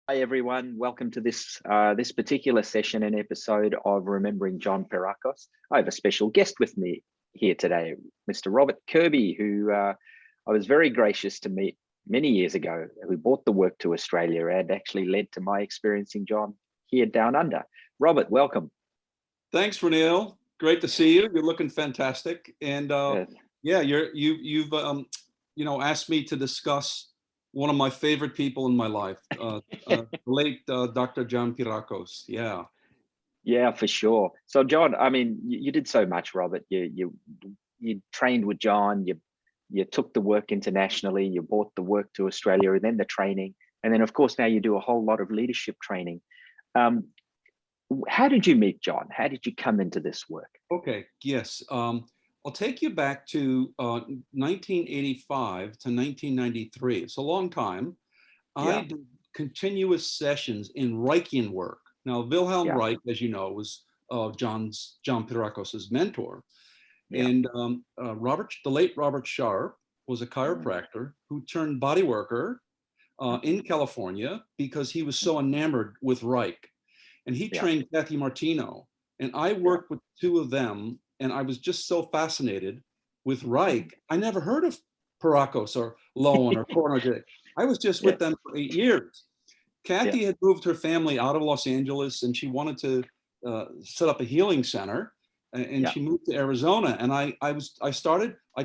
Hi everyone, welcome to this particular session and episode of Remembering John Perakos. I have a special guest with me here today, Mr. Robert Kirby, who I was very gracious to meet many years ago, who brought the work to Australia and actually led to my experiencing John here down under. Robert, welcome. Thanks, Renil. Great to see you. You're looking fantastic, and yeah, you've asked me to discuss one of my favorite people in my life, late Dr. John Pirakos. Yeah. Yeah, for sure. So, John, I mean, you did so much, Robert. You trained with John. You took the work internationally. You brought the work to Australia, and then the training, and then of course now you do a whole lot of leadership training. Um, how did you meet John? How did you come into this work? Okay. Yes. I'll take you back to 1985 to 1993. It's a long time. I Yeah, did continuous sessions in Reichian work. Now, Wilhelm yeah, Reich, as you know, was John Pirakos's mentor. yeah. And the late Robert Sharp was a Mm, chiropractor who turned body worker mhm. in California because he was so enamored with Reich. And he Yeah, trained Kathy Martino. And I yeah. worked with two of them. And I was just so fascinated with Mm. Reich. I never heard of Parakos or Lowen or Corner. I was just Yeah, with them for 8 years. yeah, Kathy had moved her family out of Los Angeles and she wanted to set up a healing center. And yeah, she moved to Arizona. And I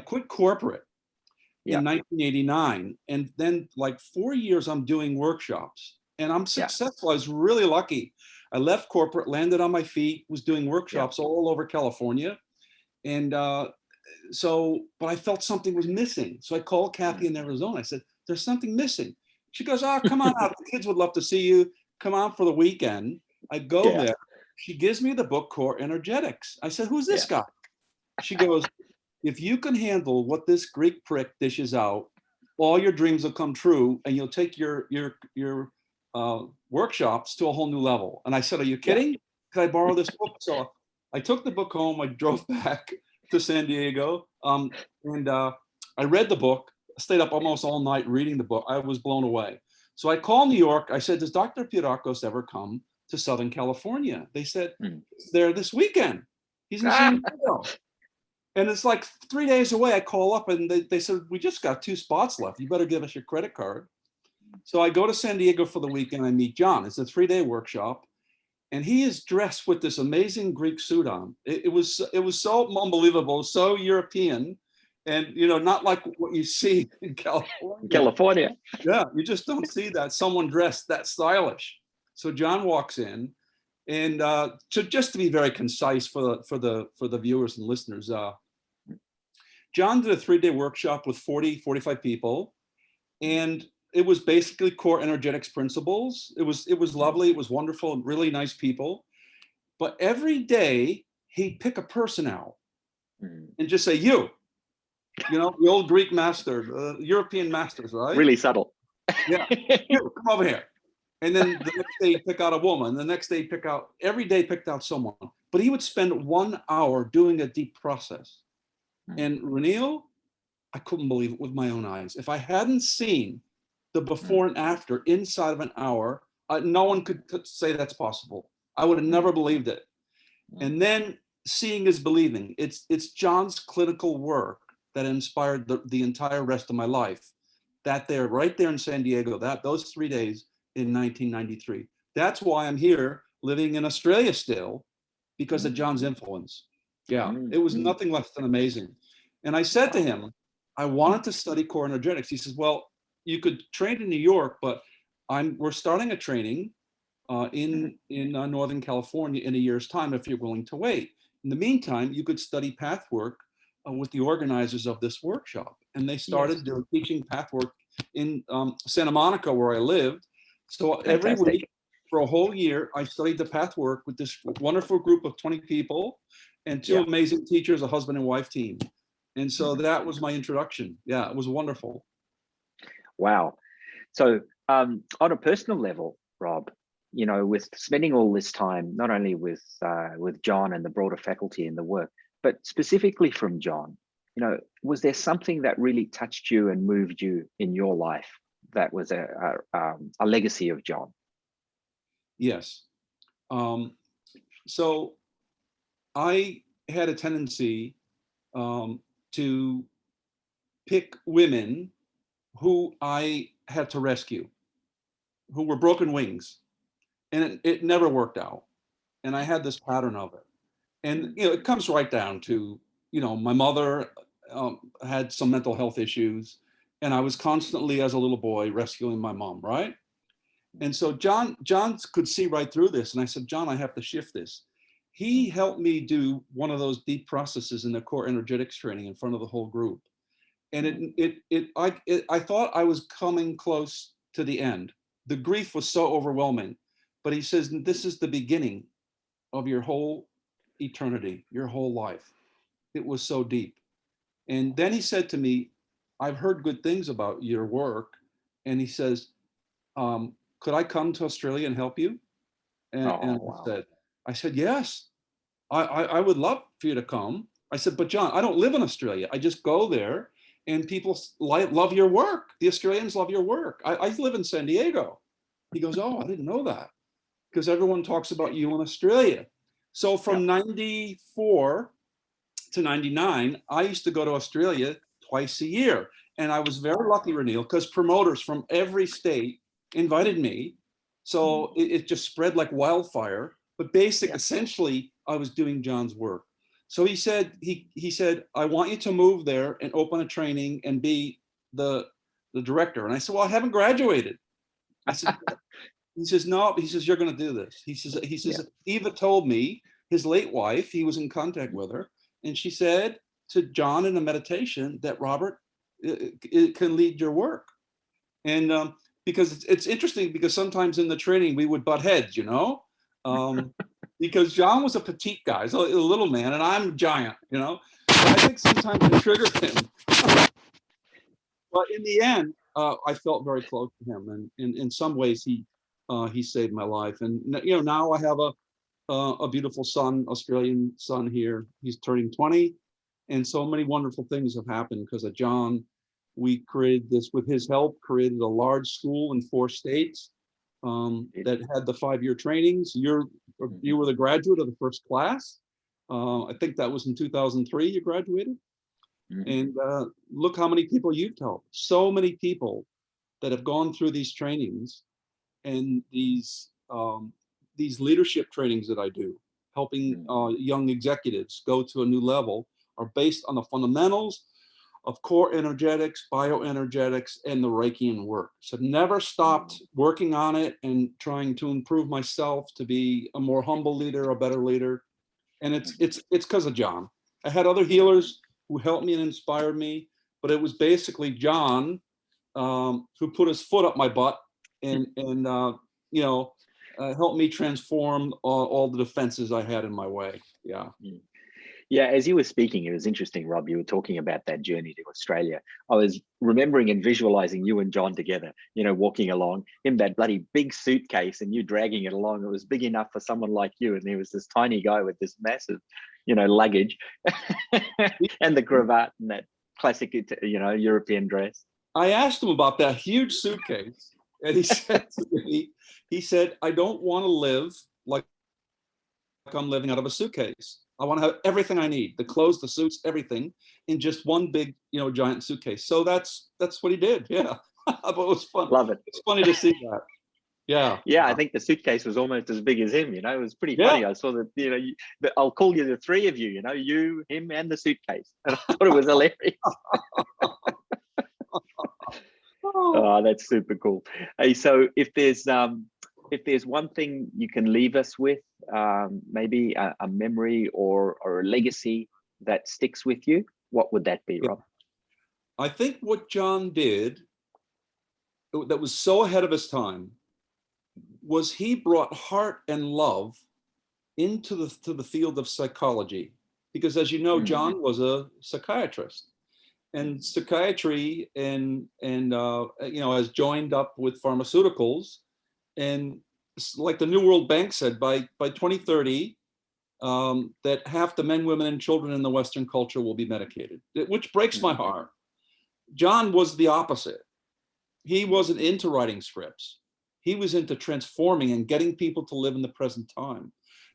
quit corporate yeah, in 1989. And then, like 4 years, I'm doing workshops and I'm yeah, successful. I was really lucky. I left corporate, landed on my feet, was doing yeah, workshops all over California. And but I felt something was missing. So I called Kathy mm, in Arizona. I said, "There's something missing." She goes, "Oh, come on out. The kids would love to see you. Come on for the weekend." I go yeah, there. She gives me the book Core Energetics. I said, "Who's this yeah, guy?" She goes, "If you can handle what this Greek prick dishes out, all your dreams will come true, and you'll take your workshops to a whole new level." And I said, "Are you yeah, kidding? Could I borrow this book?" So I took the book home. I drove back to San Diego, and I read the book. Stayed up almost all night reading the book. I was blown away. So I called New York. I said, "Does Dr. Pirakos ever come to Southern California?" They said, mm. "He's there this weekend. He's in Ah, San Diego." And it's like 3 days away. I call up and they said, "We just got 2 spots left. You better give us your credit card." So I go to San Diego for the weekend. I meet John. It's a 3-day workshop. And he is dressed with this amazing Greek suit on. It was so unbelievable, so European, and not like what you see in California. California. Yeah, you just don't see that someone dressed that stylish. So John walks in, and just to be very concise for the viewers and listeners, John did a 3-day workshop with 45 people, and it was basically core energetics principles. It was Mm, lovely. It was wonderful. Really nice people. But every day he'd pick a person out mm. and just say, the old Greek master, the European masters, right? Really subtle. Yeah, you come over here. And then the next day he'd pick out a woman. The next day he'd every day picked out someone. But he would spend 1 hour doing a deep process. Mm, And Renil, I couldn't believe it with my own eyes. If I hadn't seen the mm, before and after inside of an hour, no one could say that's possible. I would have mm, never believed it. mm, And then seeing is believing. It's John's clinical work that inspired the entire rest of my life. That there, right there in San Diego, those 3 days in 1993. That's why I'm here living in Australia still, because of mm, John's influence. Yeah, mm, it was mm, nothing less than amazing. And I said to wow. him, I wanted to study core energetics. He says, "Well, you could train in New York, but we're starting a training Mhm. in Northern California in a year's time if you're willing to wait. In the meantime, you could study path work with the organizers of this workshop." And they Yes, started teaching path work in Santa Monica, where I lived. So every week fantastic. for a whole year, I studied the path work with this wonderful group of 20 people and two Yeah. amazing teachers, a husband and wife team. And so Mhm. that was my introduction. Yeah, it was wonderful. Wow. So, on a personal level, Rob, with spending all this time, not only with John and the broader faculty and the work, but specifically from John, was there something that really touched you and moved you in your life that was a legacy of John? Yes. So I had a tendency to pick women who I had to rescue, who were broken wings, and it never worked out. And I had this pattern of it. And it comes right down to, my mother had some mental health issues, and I was constantly, as a little boy, rescuing my mom, right? And so John could see right through this, and I said, John, I have to shift this. He helped me do one of those deep processes in the core energetics training in front of the whole group, and I thought I was coming close to the end. The grief was so overwhelming, but he says, this is the beginning of your whole eternity, your whole life. It was so deep. And then he said to me, I've heard good things about your work. And he says, could I come to Australia and help you? And wow. I said, yes, I would love for you to come. I said, but John, I don't live in Australia. I just go there and people love your work. The Australians love your work. I live in San Diego. He goes, oh, I didn't know that, because everyone talks about you in Australia. So from 94 to 99, I used to go to Australia twice a year. And I was very lucky, Renil, because promoters from every state invited me. So it just spread like wildfire. But essentially, I was doing John's work. So he said, he said, I want you to move there and open a training and be the director. And I said, well, I haven't graduated. I said, he says, no, he says, you're going to do this. He says, Eva told me, his late wife, he was in contact with her, and she said to John in a meditation that Robert, it can lead your work. And because it's interesting, because sometimes in the training we would butt heads, because John was a petite guy, so a little man, and I'm giant, But I think sometimes it triggered him. But in the end, I felt very close to him, and in some ways he saved my life. And now I have a beautiful son, Australian son here. He's turning 20, and so many wonderful things have happened because of John. We created this with his help, created a large school in 4 states that had the 5-year trainings. You were the graduate of the first class. I think that was in 2003 you graduated. And look how many people you've helped. So many people that have gone through these trainings and these leadership trainings that I do, helping young executives go to a new level, are based on the fundamentals of core energetics, bioenergetics, and the Reikian work. So never stopped working on it and trying to improve myself to be a more humble leader, a better leader. And it's because of John. I had other healers who helped me and inspired me, but it was basically John who put his foot up my butt and helped me transform all the defenses I had in my way. Yeah. Yeah, as you were speaking, it was interesting, Rob, you were talking about that journey to Australia. I was remembering and visualizing you and John together, walking along in that bloody big suitcase and you dragging it along. It was big enough for someone like you. And there was this tiny guy with this massive, luggage and the cravat and that classic, European dress. I asked him about that huge suitcase, and he said to me, I don't want to live like I'm living out of a suitcase. I want to have everything I need, the clothes, the suits, everything in just one big, giant suitcase. So that's what he did. Yeah. But it was fun. Love it. It's funny to see that. Yeah. Yeah. I think the suitcase was almost as big as him, it was pretty funny. I saw that, I'll call you the 3 of you, you, him, and the suitcase. And I thought it was hilarious. Oh, that's super cool. Hey, so if there's one thing you can leave us with, maybe a memory or a legacy that sticks with you, what would that be, Rob? I think what John did that was so ahead of his time was he brought heart and love into the field of psychology, because as you know, John was a psychiatrist, and psychiatry and has joined up with pharmaceuticals. And like the New World Bank said, by 2030, that half the men, women, and children in the Western culture will be medicated, which breaks my heart. John was the opposite. He wasn't into writing scripts. He was into transforming and getting people to live in the present time.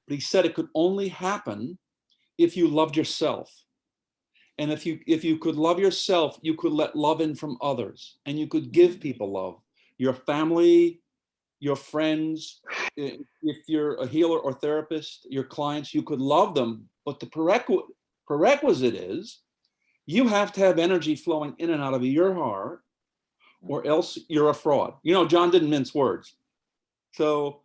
But he said it could only happen if you loved yourself. And if you could love yourself, you could let love in from others, and you could give people love, your family, your friends. If you're a healer or therapist, your clients, you could love them. But the prerequisite is you have to have energy flowing in and out of your heart, or else you're a fraud. You know, John didn't mince words. So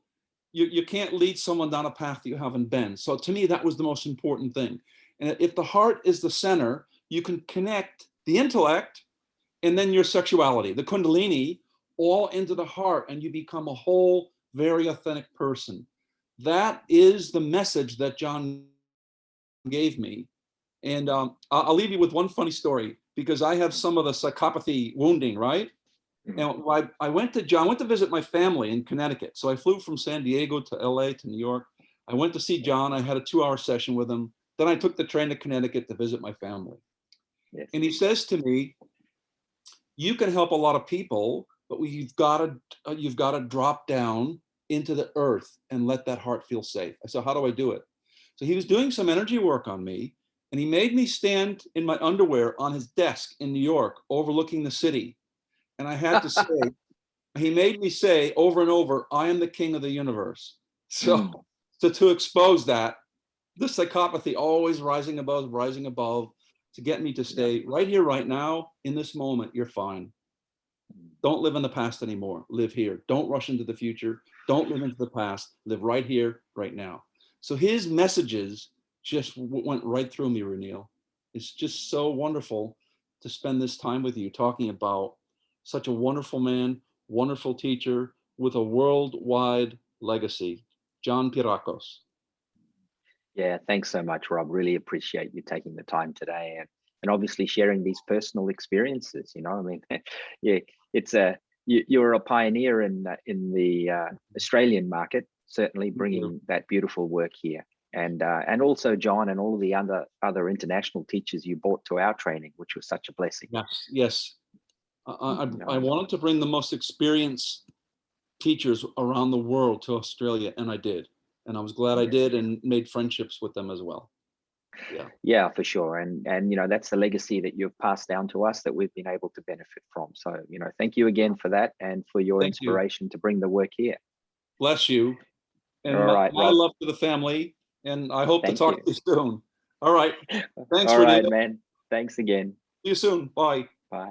you can't lead someone down a path that you haven't been. So to me, that was the most important thing. And if the heart is the center, you can connect the intellect and then your sexuality, the Kundalini, all into the heart, and you become a whole, very authentic person. That is the message that John gave me. And I'll leave you with one funny story, because I have some of the psychopathy wounding, right? And I went to visit my family in Connecticut. So I flew from San Diego to LA to New York. I went to see John. I had a 2-hour session with him. Then I took the train to Connecticut to visit my family. Yes. And he says to me, you can help a lot of people, but you've got to drop down into the earth and let that heart feel safe. I said, how do I do it? So he was doing some energy work on me, and he made me stand in my underwear on his desk in New York, overlooking the city. And I had to say, he made me say over and over, I am the king of the universe. So to expose that, the psychopathy always rising above, to get me to stay right here, right now, in this moment. You're fine. Don't live in the past anymore. Live here. Don't rush into the future. Don't live into the past. Live right here, right now. So his messages just went right through me, Renil. It's just so wonderful to spend this time with you talking about such a wonderful man, wonderful teacher with a worldwide legacy, John Pirakos. Yeah, thanks so much, Rob. Really appreciate you taking the time today, and obviously sharing these personal experiences. You know, I mean, yeah, it's you're a pioneer in the Australian market, certainly bringing that beautiful work here, and also John and all of the other international teachers you brought to our training, which was such a blessing. Yes, yes. I wanted to bring the most experienced teachers around the world to Australia, and I did. And I was glad I did, and made friendships with them as well. Yeah, for sure. And you know, that's the legacy that you've passed down to us that we've been able to benefit from. So, you know, thank you again for that, and for your inspiration to bring the work here. Bless you. And all right, my love to the family, and I hope to talk to you soon. All right. Thanks, all right, man. Thanks again. See you soon. Bye. Bye.